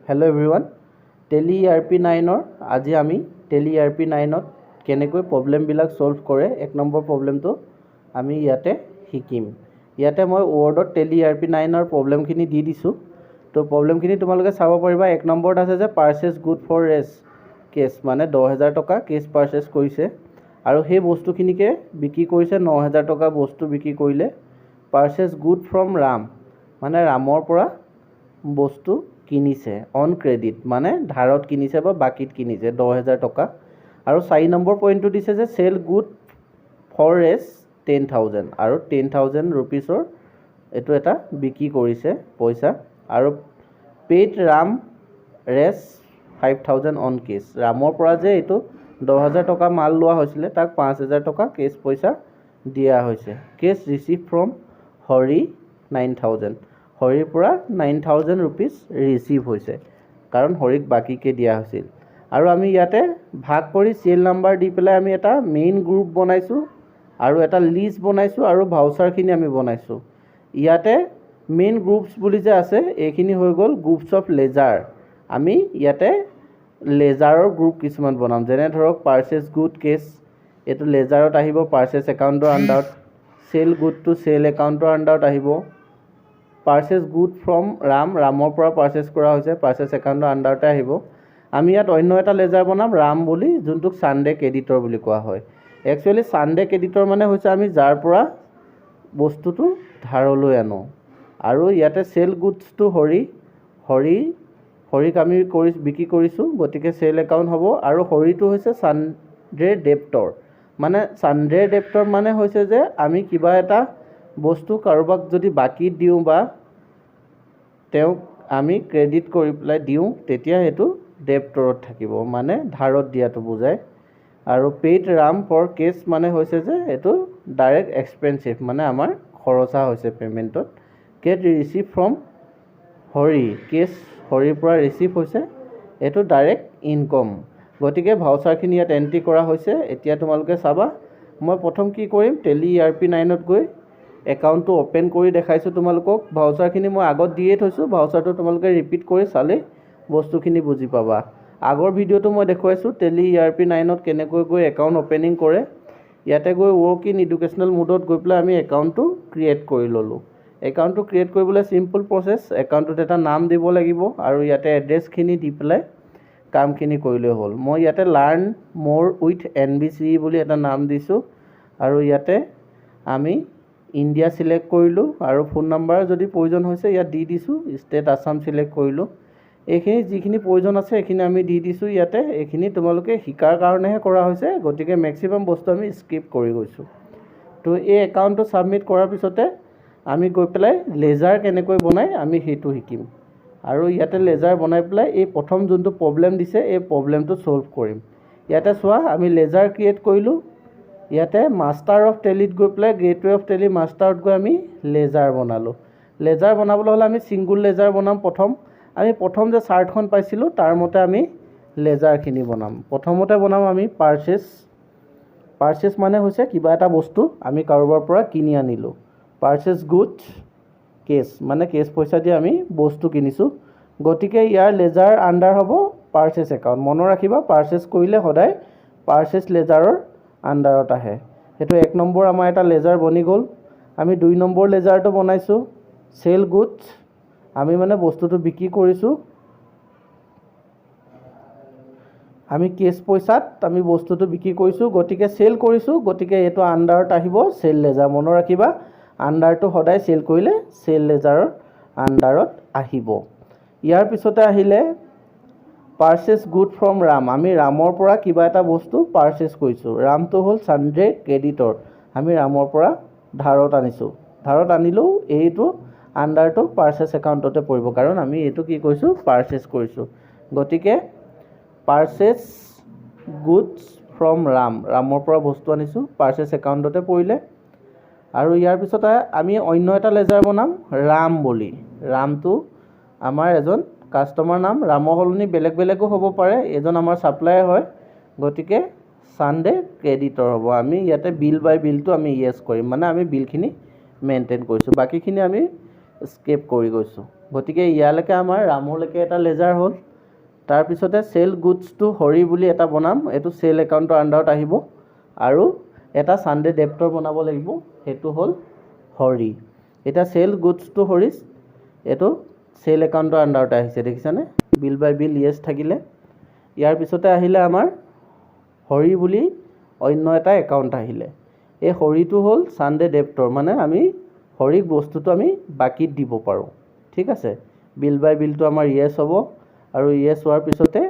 Hello everyone tele ERP9 আজি আমি tele ERP9 কেনেকৈ প্ৰবলেমবিলাক সলভ কৰে এক নম্বৰ প্ৰবলেমটো আমি ইয়াতে শিকিম ইয়াতে মই ওৱৰ্ডত টেলি ERP9 প্ৰবলেমখিনি দি দিছো তো প্ৰবলেমখিনি তোমালোকে চাব পাৰিবা এক নম্বৰত আছে যে পাৰচেজ গুড ফৰ ৰেস কেছ মানে 10000 টকা কেছ পাৰচেজ কৰিছে আৰু সেই বস্তুখিনিকে বিক্ৰী কৰিছে 9000 টকা বস্তু বিক্ৰী কৰিলে পাৰচেজ গুড ফ্ৰম ৰাম মানে ৰামৰ পৰা বস্তু কিনিছে অন ক্ৰেডিট মানে ধাৰত কিনিছে বা বাকিত কিনিছে 10000 টকা আৰু 4 নম্বৰ পইণ্টটো দিছে যে সেল গুড ফৰ ৰেস 10000 আৰু 10000 रुपीसৰ এটো এটা বিক্ৰী কৰিছে পইচা আৰু পেড ৰাম ৰেস 5000 অন কেছ ৰামৰ পৰা যে এটো 10000 টকা মাল লোৱা হৈছিল তাক 5000 টকা কেছ পইচা দিয়া হৈছে কেছ ৰিসিভ ফ্ৰম হৰি 9000 হৰিৰ পৰা 9000 रुपीस ৰিসিভ হৈছে কাৰণ হৰিক বাকিকে দিয়া হৈছিল আৰু আমি ইয়াতে ভাগ কৰি সেল নাম্বাৰ দি পেলাই আমি এটা মেইন গ্ৰুপ বনাইছো আৰু এটা লিষ্ট বনাইছো আৰু ভাউচাৰখিনি আমি বনাইছো ইয়াতে মেইন গ্ৰুপস বুলি যে আছে এইখিনি হৈ গল গ্ৰুপস অফ লেজাৰ আমি ইয়াতে লেজাৰৰ গ্ৰুপ কিছুমান বনাম যেনে ধৰক পাৰচেজ গুড কেছ এটো লেজাৰত আহিব পাৰচেজ একাউণ্টৰ আন্ডাৰত সেল গুড টু সেল একাউণ্টৰ আন্ডাৰত আহিব পাৰচেজ গুড ফ্ৰম ৰাম ৰামৰ পৰা পাৰচেজ কৰা হৈছে পাৰচেজ একাউণ্টৰ আন্ডাৰতে আহিব আমি ইয়াত অন্য এটা লেজাৰ বনাম ৰাম বুলি যোনটোক সানডে ক্ৰেডিটৰ বুলি কোৱা হয় একচুয়ালি সানডে ক্ৰেডিটৰ মানে হৈছে আমি যাৰ পৰা বস্তুটো ধাৰলৈ আনো আৰু ইয়াতে সেল গুডছ টু হৰিক আমি বিক্ৰী কৰিছো গতিকে সেল একাউণ্ট হ'ব আৰু হৰিটো হৈছে সানডে ডেপ্টৰ মানে সানডে ডেপ্টৰ মানে হৈছে যে আমি কিবা এটা বস্তু কাৰোবাক যদি বাকি দিও বা তেও আমি ক্ৰেডিট কৰি প্লাই দিও তেতিয়া হেতু ডেপ্টৰত থাকিব মানে ধাৰত দিয়াটো বুজায় আৰু পেড ৰাম ফৰ কেছ মানে হৈছে যে এটো ডাইৰেক্ট এক্সপেন্সিভ মানে আমাৰ খৰচা হৈছে পেমেন্টত get receive from Hari cash হৰিৰ পৰা ৰিসিভ হৈছে এটো ডাইৰেক্ট ইনকাম গতিকে ভাউচাৰখিনি ইয়াত এন্ট্ৰি কৰা হৈছে এতিয়া তোমালোকে চাবা মই প্ৰথম কি কৰিম টেলি ERP9 ত গৈ একাউণ্টটো ওপেন কৰি দেখাইছো তোমালোকক ভাউচাৰখিনি মই আগত দিয়ে থৈছো ভাউচাৰটো তোমালোকে ৰিপিট কৰি চালে বস্তুখিনি বুজি পাবা আগৰ ভিডিওটো মই দেখুৱাইছো টেলি ERP9 ত কেনেকৈ গৈ একাউণ্ট ওপেনিং কৰে ইয়াতে গৈ ওৱৰ্ক ইন এডুকেশনাল মোডত গৈ পেলাই আমি একাউণ্টটো ক্ৰিয়েট কৰি ললো একাউণ্টটো ক্ৰিয়েট কৰিবলৈ সিম্পল প্ৰসেস একাউণ্টত এটা নাম দিব লাগিব আৰু ইয়াতে এড্ৰেছখিনি দি পেলাই কামখিনি কৰিলে হ'ল মই ইয়াতে লাৰ্ন মোৰ উইথ NBC বুলি এটা নাম দিছো আৰু ইয়াতে আমি ইন্ডিয়া সিলেক্ট কৰিলো আৰু ফোন নাম্বাৰ যদি প্ৰয়োজন হৈছে ইয়াত দি দিছো ষ্টেট আসাম সিলেক্ট কৰিলো এইখিনি যিখিনি প্ৰয়োজন আছে এইখিনি আমি দি দিছো ইয়াতে এইখিনি তোমালোকে শিকাৰ কাৰণেহে কৰা হৈছে গতিকে ম্যাক্সিমাম বস্তু আমি স্কিপ কৰি গৈছো তো এই একাউণ্টটো সাবমিট কৰাৰ পিছতে আমি গৈ পেলাই লেজাৰ কেনেকৈ বনাই আমি হেতু শিকিম আৰু ইয়াতে লেজাৰ বনাই পেলাই এই প্ৰথম যোনটো প্ৰবলেম দিছে এই প্ৰবলেমটো সলভ কৰিম ইয়াতে চোৱা আমি লেজাৰ ক্ৰিয়েট কৰিলো ইয়াতে মাস্টাৰ অফ টেলিত গৈ প্লে গেটৱে অফ টেলি মাস্টাৰত গৈ আমি লেজাৰ বনালো লেজাৰ বনাবলৈ হলে আমি সিঙ্গল লেজাৰ বনাম আমি প্ৰথম যে চাৰ্টখন পাইছিলো তাৰ মতে আমি লেজাৰখিনি বনাম প্ৰথমতে বনাম আমি পাৰচেজ মানে হৈছে কিবা এটা বস্তু আমি কাৰোবাৰ পৰা কিনি আনিলো পাৰচেজ গুড কেছ মানে কেছ পইচা দি আমি বস্তু কিনিছো গতিকে ইয়াৰ লেজাৰ আন্ডাৰ হ'ব পাৰচেজ একাউণ্ট মনত ৰাখিবা পাৰচেজ কৰিলে সদায় পাৰচেজ লেজাৰৰ আন্ডাৰত আহে হেতু এক নম্বৰ আমাৰ এটা লেজাৰ বনি গল আমি দুই নম্বৰ লেজাৰটো বনাইছো সেল গুডছ আমি মানে বস্তুটো বিক্ৰী কৰিছো আমি কেছ পইচাত আমি বস্তুটো বিক্ৰী কৰিছো গতিকে সেল কৰিছো গতিকে এটো আন্ডাৰত আহিব সেল লেজাৰ মনত ৰাখিবা আন্ডাৰটো সদায় সেল কৰিলে সেল লেজাৰৰ আন্ডাৰত আহিব ইয়াৰ পিছতে আহিলে পাৰচেজ গুড ফ্ৰম ৰাম আমি ৰামৰ পৰা কিবা এটা বস্তু পাৰচেজ কৰিছো ৰামটো হ'ল সানডে ক্ৰেডিটৰ আমি ৰামৰ পৰা ধাৰত আনিলো এইটো আন্ডাৰটো পাৰচেজ একাউণ্টতে পৰিব কাৰণ আমি এটো কি কৈছো পাৰচেজ কৰিছো গতিকে পাৰচেজ গুডছ ফ্ৰম ৰামৰ পৰা বস্তু আনিছো পাৰচেজ একাউণ্টতে পৰিলে আৰু ইয়াৰ পিছতে আমি অন্য এটা লেজাৰ বনাম ৰাম বুলি ৰামটো আমাৰ এজন কাস্টমাৰ নাম ৰামৰ হলনি বেলেগো হ'ব পাৰে এজন আমাৰ সাপ্লায়াৰ হয় গতিকে সানডে ক্ৰেডিটৰ হ'ব আমি ইয়াতে বিল বাই বিলটো আমি ইয়েস কৰিম মানে আমি বিলখিনি মেইনটেইন কৰিছো বাকিখিনি আমি স্কেপ কৰি গৈছো গতিকে ইয়ালৈকে আমাৰ ৰামলৈকে এটা লেজাৰ হ'ল। তাৰপিছতে চেল গুডছ টু হৰি বুলি এটা বনাম, এইটো চেল একাউণ্টৰ আণ্ডাৰত আহিব। আৰু এটা ছানডে ডেপ্টৰ বনাব লাগিব, সেইটো হ'ল হৰি। এতিয়া চেল গুডছ টু হৰিছ এইটো চেল একাউণ্টৰ আণ্ডাৰতে আহিছে, দেখিছানে? বিল বাই বিল য়েছ থাকিলে। ইয়াৰ পিছতে আহিলে আমাৰ হৰি বুলি অন্য এটা একাউণ্ট আহিলে। এই হৰিটো হ'ল ছানডে ডেপ্টৰ, মানে আমি হৰিক বস্তুটো আমি বাকীত দিব পাৰোঁ। ঠিক আছে, বিল বাই বিলটো আমাৰ য়েছ হ'ব, আৰু য়েছ হোৱাৰ পিছতে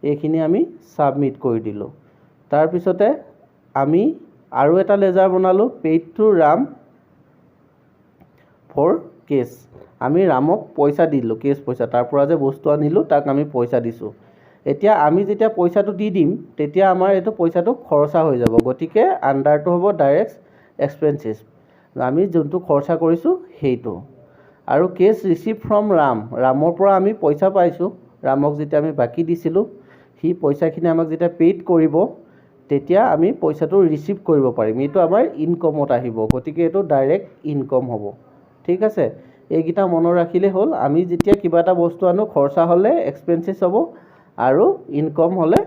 এইখিনি আমি ছাবমিট কৰি দিলোঁ। তাৰপিছতে আমি আৰু এটা লেজাৰ বনালোঁ, paid to Ram for cash. আমি ৰামক পইচা দিলোঁ, কেছ পইচা, তাৰ পৰা যে বস্তু আনিলোঁ তাক আমি পইচা দিছোঁ। এতিয়া আমি যেতিয়া পইচাটো দি দিম তেতিয়া আমাৰ এইটো পইচাটো খৰচা হৈ যাব, গতিকে আণ্ডাৰটো হ'ব ডাইৰেক্ট এক্সপেঞ্চেছ, আমি যোনটো খৰচা কৰিছোঁ সেইটো। আৰু কেছ ৰিচিভ ফ্ৰম ৰাম, ৰামৰ পৰা আমি পইচা পাইছোঁ, ৰামক যেতিয়া আমি বাকী দিছিলোঁ সি পইচাখিনি আমাক যেতিয়া পেইড কৰিব তেতিয়া আমি পইচাটো ৰিচিভ কৰিব পাৰিম, এইটো আমাৰ ইনকমত আহিব, গতিকে এইটো ডাইৰেক্ট ইনকম হ'ব। ঠিক আছে, এইকেইটা মনত ৰাখিলেই হ'ল। আমি যেতিয়া কিবা এটা বস্তু আনো খৰচা হ'লে এক্সপেঞ্চেছ হ'ব, আৰু ইনকম হ'লে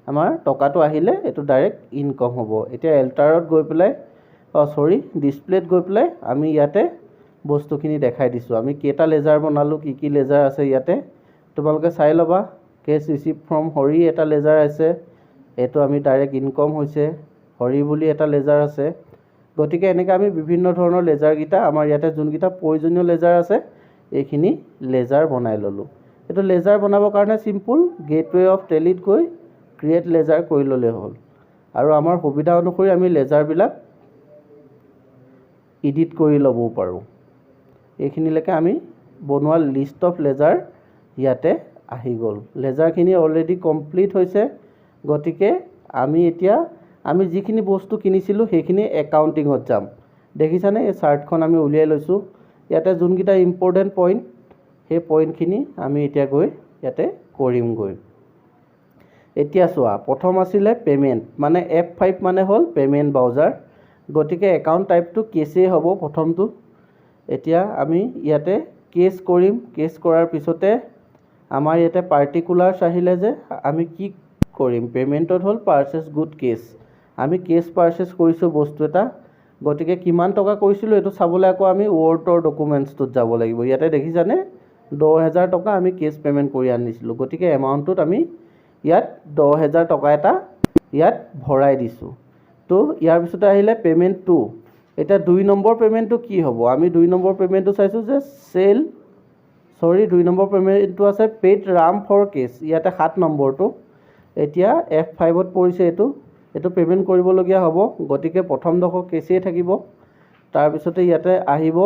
আমাৰ টকাটো আহিলে এইটো ডাইৰেক্ট ইনকম হ'ব। এতিয়া এল্টাৰত গৈ পেলাই ডিছপ্লেত গৈ পেলাই আমি ইয়াতে বস্তুখিনি দেখাই দিছোঁ। আমি কেইটা লেজাৰ বনালোঁ, কি কি লেজাৰ আছে ইয়াতে তোমালোকে চাই ল'বা। কেছ ৰিচিভ ফ্ৰম হৰি এটা লেজাৰ আছে, এইটো আমি ডাইৰেক্ট ইনকম হৈছে। হৰি বুলি এটা লেজাৰ আছে। গতিকে এনেকৈ আমি বিভিন্ন ধৰণৰ লেজাৰকেইটা আমাৰ ইয়াতে যোনকেইটা প্ৰয়োজনীয় লেজাৰ আছে এইখিনি লেজাৰ বনাই ল'লোঁ। এইটো লেজাৰ বনাবৰ কাৰণে চিম্পুল, গেটৱে অফ টেলিত গৈ ক্ৰিয়েট লেজাৰ কৰি ল'লেই হ'ল। আৰু আমাৰ সুবিধা অনুসৰি আমি লেজাৰবিলাক এডিট কৰি ল'বও পাৰোঁ। এইখিনিলৈকে আমি বনোৱা লিষ্ট অফ লেজাৰ ইয়াতে আহি গ'ল। লেজাৰখিনি অলৰেডি কমপ্লিট হৈছে, গতিকে আমি এতিয়া আমি যিখিনি বস্তু কিনিছিলোঁ সেইখিনি একাউণ্টিঙত যাম। দেখিছানে, এই চাৰ্টখন আমি উলিয়াই লৈছোঁ। ইয়াতে যোনকেইটা ইম্পৰ্টেণ্ট পইণ্ট সেই পইণ্টখিনি আমি এতিয়া গৈ ইয়াতে কৰিমগৈ। এতিয়া চোৱা, প্ৰথম আছিলে পে'মেণ্ট, মানে F5 মানে হ'ল পে'মেণ্ট ব্ৰাউজাৰ, গতিকে একাউণ্ট টাইপটো কেছেই হ'ব প্ৰথমটো। এতিয়া আমি ইয়াতে কেছ কৰিম, কেছ কৰাৰ পিছতে আমাৰ ইয়াতে পাৰ্টিকুলাৰ্ছ আহিলে যে আমি কি কৰিম, পে'মেণ্টত হ'ল পাৰ্চেছ গুড কেছ, আমি কেছ পাৰ্চেছ কৰিছোঁ বস্তু এটা, গতিকে কিমান টকা কৰিছিলোঁ এইটো চাবলৈ আকৌ আমি ৱৰ্ডৰ ডকুমেণ্টছটোত যাব লাগিব। ইয়াতে দেখিছানে 10,000 টকা আমি কেছ পে'মেণ্ট কৰি আনিছিলোঁ, গতিকে এমাউণ্টটোত আমি ইয়াত 10,000 টকা এটা ইয়াত ভৰাই দিছোঁ। তো ইয়াৰ পিছতে আহিলে পে'মেণ্ট টু। এতিয়া 2 নম্বৰ পে'মেণ্টটো কি হ'ব, আমি 2 নম্বৰ পে'মেণ্টটো চাইছোঁ যে 2 নম্বৰ পে'মেণ্টটো আছে পেইড ৰাম ফৰ কেছ, ইয়াতে 7 নম্বৰটো। এতিয়া F5ত পৰিছে, এইটো পে'মেণ্ট কৰিবলগীয়া হ'ব, গতিকে প্ৰথমডোখৰ কেছেই থাকিব। তাৰপিছতে ইয়াতে আহিব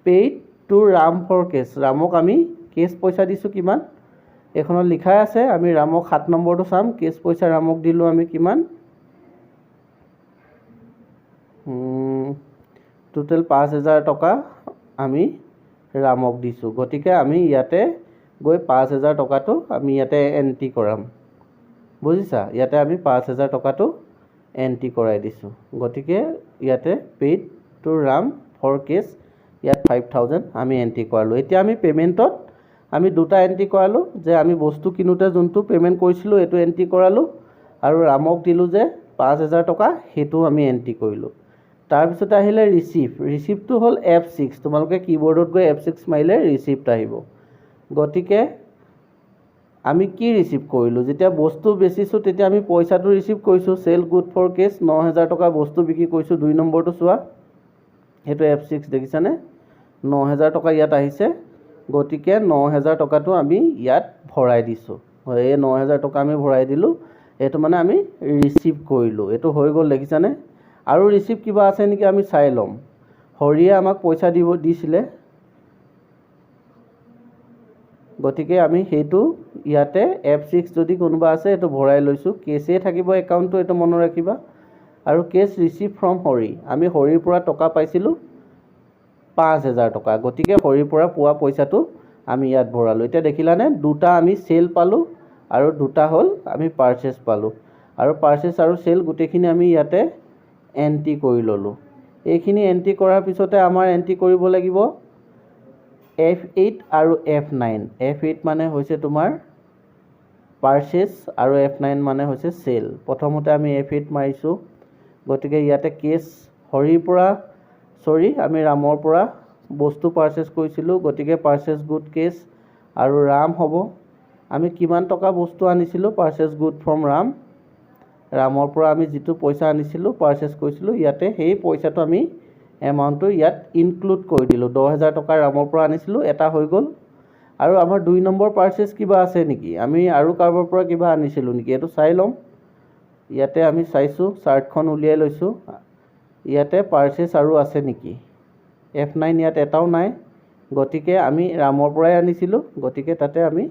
paid to Ram for cash, ৰামক আমি কেছ পইচা দিছোঁ কিমান, এইখনত লিখাই আছে। আমি ৰামক 7 নম্বৰটো চাম, কেছ পইচা ৰামক দিলোঁ আমি কিমান, টোটেল 5,000 টকা আমি ৰামক দিছোঁ, গতিকে আমি ইয়াতে গৈ 5,000 টকাটো আমি ইয়াতে এণ্ট্ৰি কৰাম, বুজিছা। ইয়াতে আমি 5,000 টকাটো এণ্ট্ৰি কৰাই দিছোঁ, গতিকে ইয়াতে paid to Ram for cash ইয়াত 5,000 আমি এণ্ট্ৰি কৰালোঁ। এতিয়া আমি পে'মেণ্টত আমি দুটা এণ্ট্ৰি কৰালোঁ, যে আমি বস্তু কিনোতে যোনটো পে'মেণ্ট কৰিছিলোঁ এইটো এণ্ট্ৰি কৰালোঁ, আৰু ৰামক দিলোঁ যে 5,000 টকা সেইটো আমি এণ্ট্ৰি কৰিলোঁ। তাৰপিছতে আহিলে ৰিচিপ্টটো হ'ল F6, তোমালোকে কীবৰ্ডত গৈ F6 মাৰিলে ৰিচিপ্ট আহিব। গতিকে আমি কি ৰিচিভ কৰিলোঁ, যেতিয়া বস্তু বেচিছোঁ তেতিয়া আমি পইচাটো ৰিচিভ কৰিছোঁ, চেল গুড ফৰ কেছ 9,000 টকা বস্তু বিক্ৰী কৰিছোঁ। 2 নম্বৰটো চোৱা, সেইটো F6 দেখিছানে, 9,000 টকা ইয়াত আহিছে, গতিকে 9,000 টকাটো আমি ইয়াত ভৰাই দিছোঁ। এই 9,000 টকা আমি ভৰাই দিলোঁ, এইটো মানে আমি ৰিচিভ কৰিলোঁ, এইটো হৈ গ'ল, দেখিছানে। আৰু ৰিচিভ কিবা আছে নেকি আমি চাই ল'ম। হৰিয়ে আমাক পইচা দিছিলে, গতিকে আমি সেইটো ইয়াতে F6 যদি কোনোবা আছে এইটো ভৰাই লৈছোঁ, কেছেই থাকিব একাউণ্টটো, এইটো মনত ৰাখিবা। আৰু কেছ ৰিচিভ ফ্ৰম হৰি, আমি হৰিৰ পৰা টকা পাইছিলোঁ 5,000 টকা, গতিকে হৰিৰ পৰা পোৱা পইচাটো আমি ইয়াত ভৰালোঁ। এতিয়া দেখিলানে, দুটা আমি চেল পালোঁ আৰু দুটা হ'ল আমি পাৰ্চেছ পালোঁ, আৰু পাৰ্চেছ আৰু চেল গোটেইখিনি আমি ইয়াতে এণ্ট্ৰি কৰি ল'লোঁ। এইখিনি এণ্ট্ৰি কৰাৰ পিছতে আমাৰ এণ্ট্ৰি কৰিব লাগিব F8 আৰু F9। F8 মানে হৈছে তোমাৰ পাৰ্চেছ আৰু F9 মানে হৈছে চেল। প্ৰথমতে আমি F8 মাৰিছোঁ, গতিকে ইয়াতে কেছ আমি ৰামৰ পৰা বস্তু পাৰ্চেছ কৰিছিলোঁ, গতিকে পাৰ্চেছ গুড কেছ আৰু ৰাম হ'ব। আমি কিমান টকা বস্তু আনিছিলোঁ পাৰ্চেছ গুড ফ্ৰম ৰামৰ পৰা আমি যিটো পইচা আনিছিলোঁ পাৰ্চেছ কৰিছিলোঁ, ইয়াতে সেই পইচাটো আমি এমাউণ্টটো ইয়াত ইনক্লুড কৰি দিলোঁ। 10,000 টকা ৰামৰ পৰা আনিছিলোঁ, এটা হৈ গ'ল। আৰু আমাৰ 2 নম্বৰ পাৰ্চেছ কিবা আছে নেকি, আমি আৰু কাৰোবাৰ পৰা কিবা আনিছিলোঁ নেকি, এইটো চাই ল'ম। ইয়াতে আমি চাইছোঁ, চাৰ্টখন উলিয়াই লৈছোঁ, ইয়াতে পাৰ্চেছ আৰু আছে নেকি। F9 ইয়াত এটাও নাই, গতিকে আমি ৰামৰ পৰাই আনিছিলোঁ, গতিকে তাতে আমি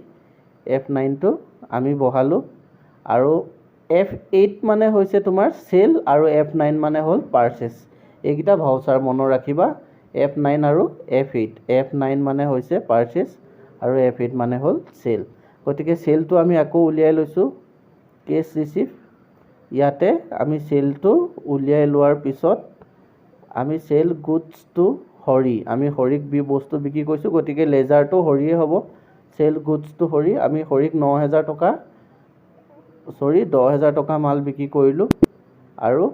F9টো আমি বহালোঁ। আৰু F8 মানে হৈছে তোমাৰ চেল আৰু F9 মানে হ'ল পাৰ্চেছ। এইকেইটা ভাউচাৰ মনত ৰাখিবা, F9 আৰু F8। F9 মানে হৈছে পাৰ্চেছ আৰু F8 মানে হ'ল চেল। গতিকে চেলটো আমি আকৌ উলিয়াই লৈছোঁ, কেছ ৰিচিভ। ইয়াতে আমি চেলটো উলিয়াই লোৱাৰ পিছত আমি চেল গুডছ টু হৰি, আমি হৰিক বস্তু বিক্ৰী কৰিছোঁ, গতিকে লেজাৰটো হৰিয়ে হ'ব। চেল গুডছ টু হৰি, আমি হৰিক 10,000 টকা মাল বিক্ৰী কৰিলোঁ আৰু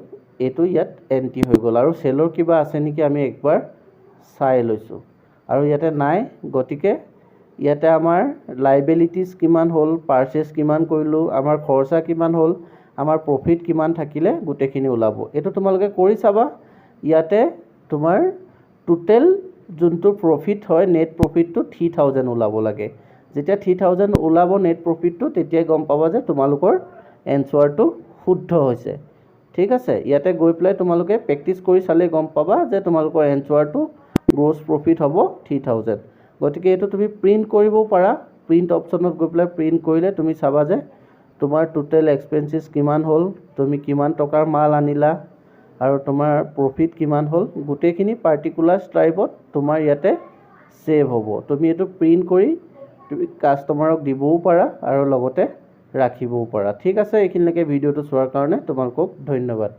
এইটো ইয়াত এণ্ট্ৰি হৈ গ'ল। আৰু চেলৰ কিবা আছে নেকি আমি একবাৰ চাই লৈছোঁ, আৰু ইয়াতে নাই, গতিকে ইয়াতে আমাৰ লাইবিলিটিছ কিমান হ'ল, পাৰ্চেছ কিমান কৰিলোঁ, আমাৰ খৰচা কিমান হ'ল, আমাৰ প্ৰফিট কিমান থাকিলে গোটেইখিনি ওলাব। এইটো তোমালোকে কৰি চাবা। ইয়াতে তোমাৰ টোটেল যোনটো প্ৰফিট হয়, নেট প্ৰফিটটো 3,000 ওলাব লাগে। যেতিয়া 3,000 ওলাব নেট প্ৰফিটটো, তেতিয়াই গম পাবা যে তোমালোকৰ এনচাৰটো শুদ্ধ হৈছে। ঠিক আছে, ইয়াতে গৈ পেলাই তোমালোকে প্ৰেক্টিছ কৰি চালেই গম পাবা যে তোমালোকৰ এনচাৰটো গ্ৰছ প্ৰফিট হ'ব 3,000। গতিকে এইটো তুমি প্ৰিণ্ট কৰিবও পাৰা। প্ৰিণ্ট অপশ্যনত গৈ পেলাই প্ৰিণ্ট কৰিলে তুমি চাবা যে তোমাৰ টোটেল এক্সপেঞ্চিছ কিমান হ'ল, তুমি কিমান টকাৰ মাল আনিলা আৰু তোমাৰ প্ৰফিট কিমান হ'ল, গোটেইখিনি পাৰ্টিকুলাৰ টাইপত তোমাৰ ইয়াতে ছেভ হ'ব। তুমি এইটো প্ৰিণ্ট কৰি তুমি কাষ্টমাৰক দিবও পাৰা আৰু লগতে ৰাখিবও পাৰা। ঠিক আছে, এইখিনিলৈকে ভিডিঅ'টো চোৱাৰ কাৰণে তোমালোকক ধন্যবাদ।